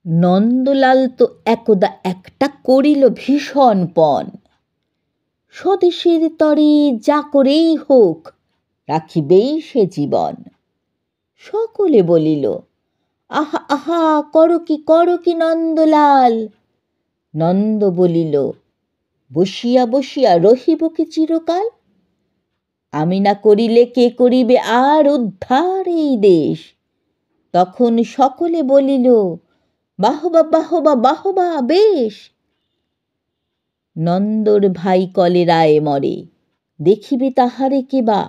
নন্দলাল তো একদা একটা করিল ভীষণ পণ, স্বদেশের তরে যা করেই হোক রাখিবেই সে জীবন। সকলে বলিল, আহা আহা করো কি নন্দলাল। নন্দ বলিল, বসিয়া বসিয়া রহিব কি চিরকাল। আমি না করিলে কে করিবে আর উদ্ধার এই দেশ। তখন সকলে বলিল, বাহবা বাহবা বাহবা বেশ। নন্দর ভাই কলেরায় মরে, দেখিবে তাহারে কেবা।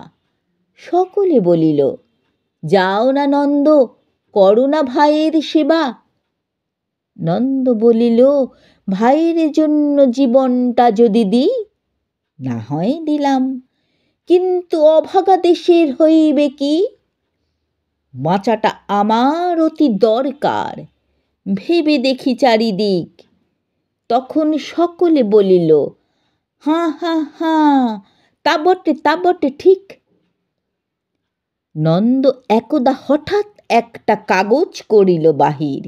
সকলে বলিল, যাও না নন্দ, করো না ভাইয়ের সেবা। নন্দ বলিল, ভাইয়ের জন্য জীবনটা যদি দিই, না হয় দিলাম, কিন্তু অভাগা দেশের হইবে কি। বাঁচাটা আমার অতি দরকার, ভেবে দেখি চারিদিক। তখন সকলে বলিল, হাঁ হাঁ হাঁ, তা বটে ঠিক। নন্দ একদা হঠাৎ একটা কাগজ করিল বাহির,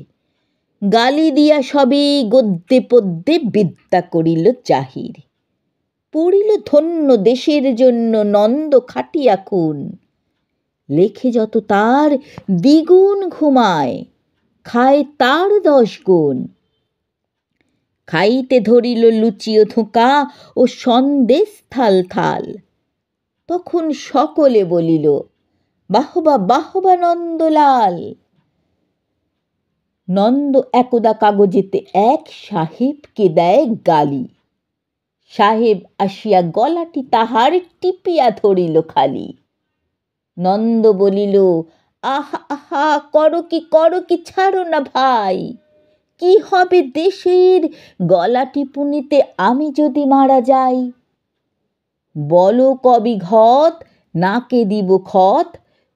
গালি দিয়া সবে গদ্যে পদ্যে বিদ্যা করিল জাহির। পড়িল ধন্য দেশের জন্য নন্দ খাটিয়া খুন, লেখে যত তার দ্বিগুণ ঘুমায়, খায় তার 10 গুণ। খাইতে ধরিল লুচি ও ধোঁকা ও সন্দেশ থাল থাল। তখন সকলে বলিল, বাহবা বাহবা নন্দলাল। নন্দ একদা কাগজেতে এক সাহেবকে দেয় গালি। সাহেব আসিয়া গলাটি তাহার টিপিয়া ধরিল খালি। নন্দ বলিল, আহা আহা করো কি ছাড়ো না ভাই। কি হবে দেশের গলা টিপুনিতে আমি যদি মারা যাই। বলো কবি ঘত, নাকে দিব খত,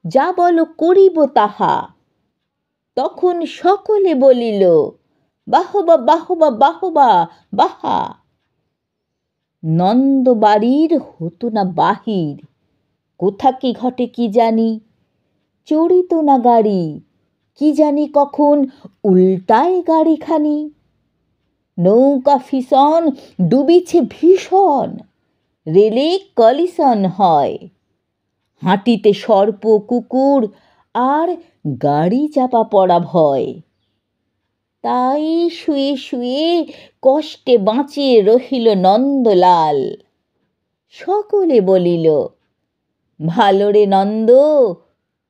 যা বলো করিব তাহা। তখন সকলে বলিল, বাহবা বাহবা বাহবা বাহা। নন্দ বাড়ির হতো না বাহির, কোথা কি ঘটে কি জানি। চড়িত না গাড়ি, কি জানি কখন উল্টায় গাড়িখানি। নৌকা ফিসন ডুবিছে ভীষণ, রেলে কলিশন হয়। হাঁটিতে সর্প কুকুর, আর গাড়ি চাপা পড়া ভয়। তাই শুয়ে শুয়ে কষ্টে বাঁচিয়ে রহিল নন্দলাল। সকলে বলিল, ভালো রে নন্দ,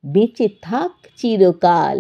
বেঁচে থাক চিরকাল।